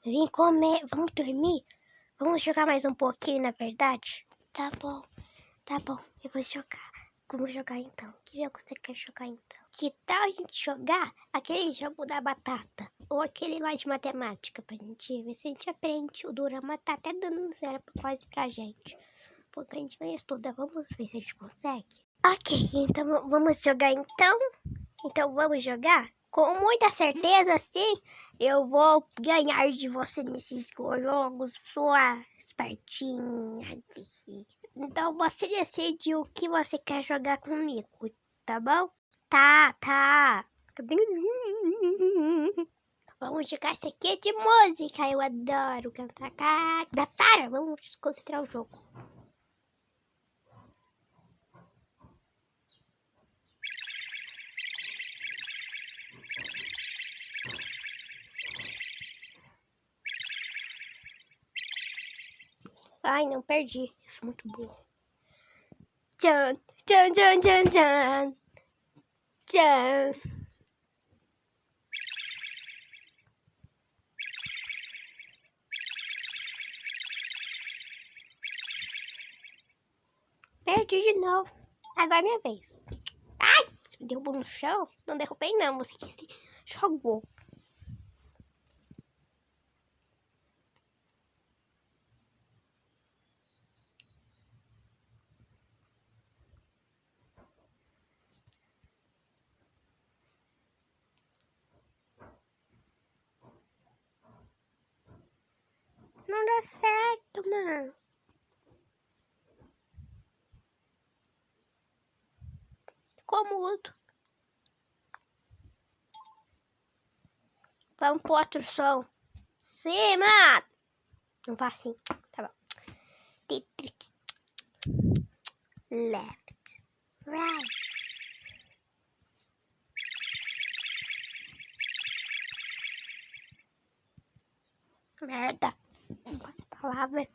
Vim comer. Vamos dormir? Vamos jogar mais um pouquinho, na verdade? Tá bom. Eu vou jogar. Vamos jogar então. Que jogo você quer jogar então? Que tal a gente jogar aquele jogo da batata? Ou aquele lá de matemática, pra gente ver se a gente aprende. O Dorama tá até dando 0 quase pra gente. Porque a gente não estuda. Vamos ver se a gente consegue. Ok, então vamos jogar então? Então vamos jogar? Com muita certeza, sim, eu vou ganhar de você nesses jogos, sua espertinha. Então você decide o que você quer jogar comigo, tá bom? Tá. Vamos jogar esse aqui de música, eu adoro cantar. Para, vamos concentrar o jogo. Ai, não, perdi. Eu sou muito burro. Tchan. Perdi de novo. Agora é minha vez. Ai, você me derrubou no chão? Não derrubei não, você que se jogou. Não dá certo, mano. Ficou mudo. Vamos pro outro som. Sim, mano. Não faz assim. Tá bom. Left. Right. Merda. Não faz a palavra.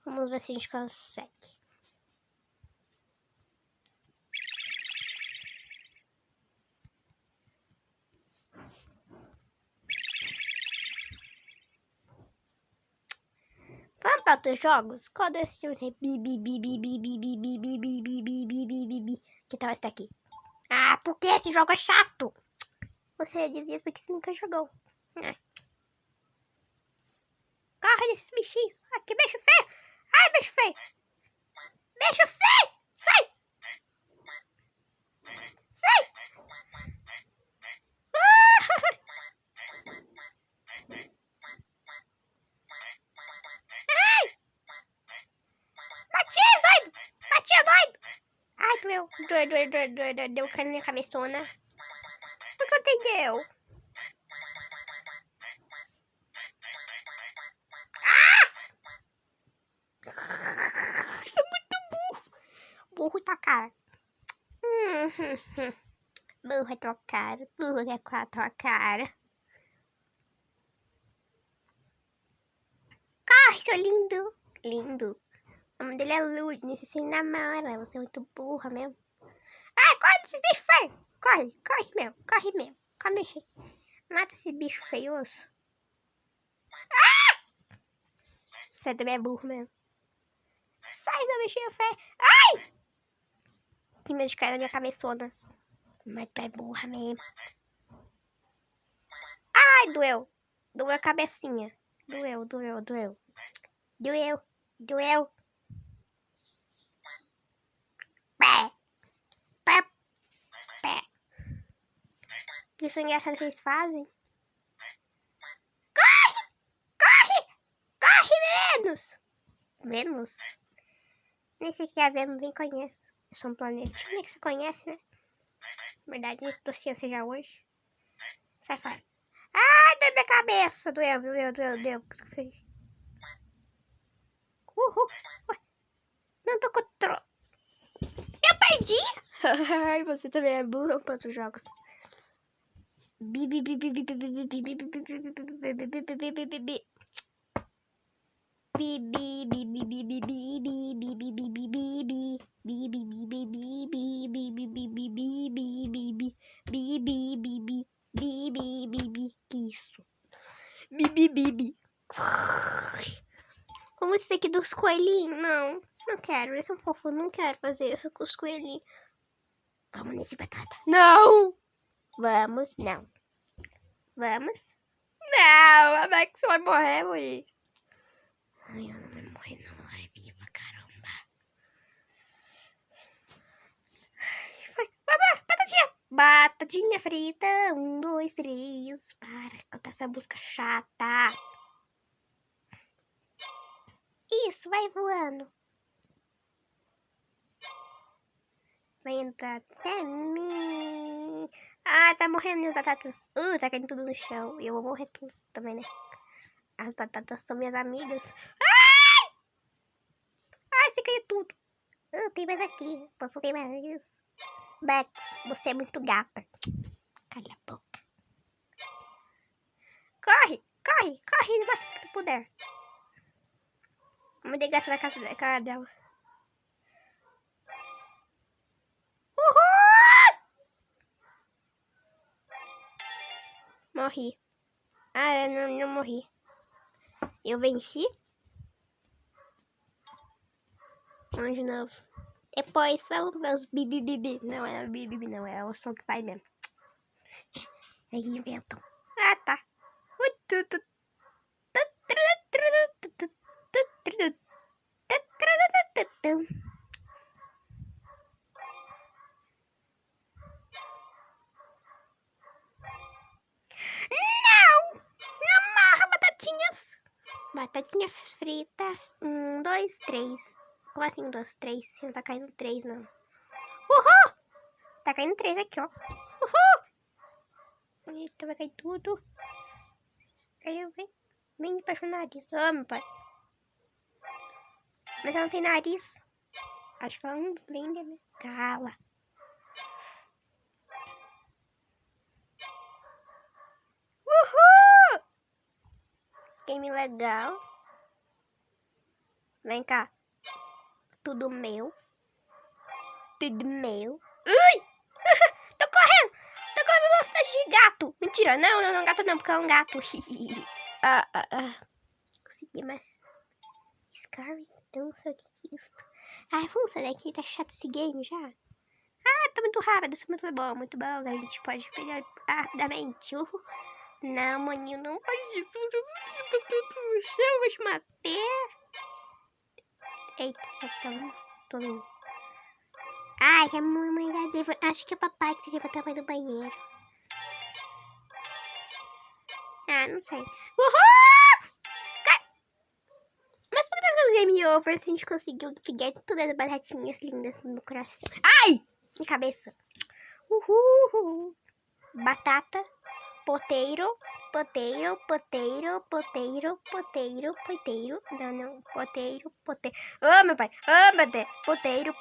Vamos ver se a gente consegue. Vamos para outros jogos? Qual desses tem que tal esse daqui? Ah, porque esse jogo é chato. Você diz isso porque você nunca jogou. Corre desses bichinhos. Ah, que bicho feio. Ai, bicho feio. Bicho feio. Sai. Batia doido. Ai, doeu. Doeu. Deu cano na minha cabeçona. Por que eu tenho? Isso é muito burro. Burro tá cara. Burro é tua cara. Burro é com a tua cara. Corre, seu lindo. Lindo. O nome dele é Lud. Nesse se namora. Você é muito burra mesmo. Ai, corre desses bichos feios. Corre mesmo. Mata esse bicho feioso. Você também é burro mesmo. Sai do bichinho feio. Ai! Que medo de cair na minha cabeçona. Mas tu é burra mesmo. Ai, doeu. Doeu a cabecinha. Doeu. Pé. Que isso é engraçado que eles fazem. Corre, Vênus? Nem sei o que é Vênus, nem conheço. É só um planeta. Nem que você conhece, né? Na verdade, não estou ciência já hoje. Sai fora. Ai, dói minha cabeça. Doeu. Não tô controlando. Eu perdi. Ai, você também é burro para outros jogos. Bibi, bibi, que isso? Bibi, bibi. Vamos esse aqui dos coelhinhos? Não, não quero. Eles são fofos, não quero fazer isso com os coelhinhos. Vamos nesse batata. Não! Vamos, não. Vamos? Não, a Max vai morrer, mulher. Ai, ela não vai morrer, não. Ela é viva, caramba. Vai, batatinha. Batatinha frita. 1, 2, 3. Para cantar essa música chata. Isso, vai voando. Vai entrar até mim. Ah, tá morrendo as batatas. Tá caindo tudo no chão. E eu vou morrer tudo também, né? As batatas são minhas amigas. Ai! Ai, você caiu tudo. Tem mais aqui. Posso ter mais isso? Max, você é muito gata. Cala a boca. Corre, corre, corre o máximo que tu puder. Vamos ligar essa na casa dela. Uhul! Morri. Ah, eu não morri. Eu venci. Vamos de novo. Depois, vamos ver os bibi. Não é bibi, não. É o som que vai mesmo. Aí inventam. Ah, tá. Não! Não morra, batatinhas. Batatinhas fritas. 1, 2, 3. Como assim 1, 2, 3? Não tá caindo 3, não. Uhul! Tá caindo 3 aqui, ó. Uhul! Eita, vai cair tudo. Caiu, vem. Vem debaixo do nariz. Ô, meu pai. Mas ela não tem nariz. Acho que ela é um slender, né? Cala. Uhul! Game legal. Vem cá. Tudo meu. Tudo meu. Ui! Tô correndo! Tô com a velocidade de gato. Mentira, não, gato não, porque é um gato. Consegui, mas... Scars? Eu não sei o que é isso. Ai, vamos sair daqui, tá chato esse game já. Tá muito rápido, isso é muito bom, a gente pode pegar rapidamente. Não, maninho, não faz isso, você tá tudo no chão, eu vou te matar. Eita, será que tá vindo? Tô vindo. Ai, a mamãe da Deva, acho que é o papai que levou a mãe do banheiro. Ah, não sei. Uhul! Mas por que das game over se a gente conseguiu pegar todas as batatinhas lindas no meu coração? Ai! Minha cabeça. Uhul! Batata, poteiro. Não, poteiro. Oh, meu pai. Oh, meu Deus. Poteiro.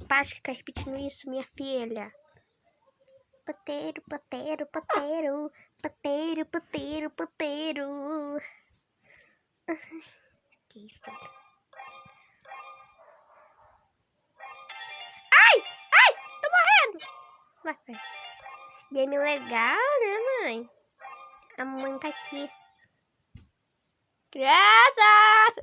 Para de ficar repetindo isso, minha filha. Poteiro. Que foda. Ai, tô morrendo. Vai. Game legal, né, mãe? A mãe tá aqui. Graças!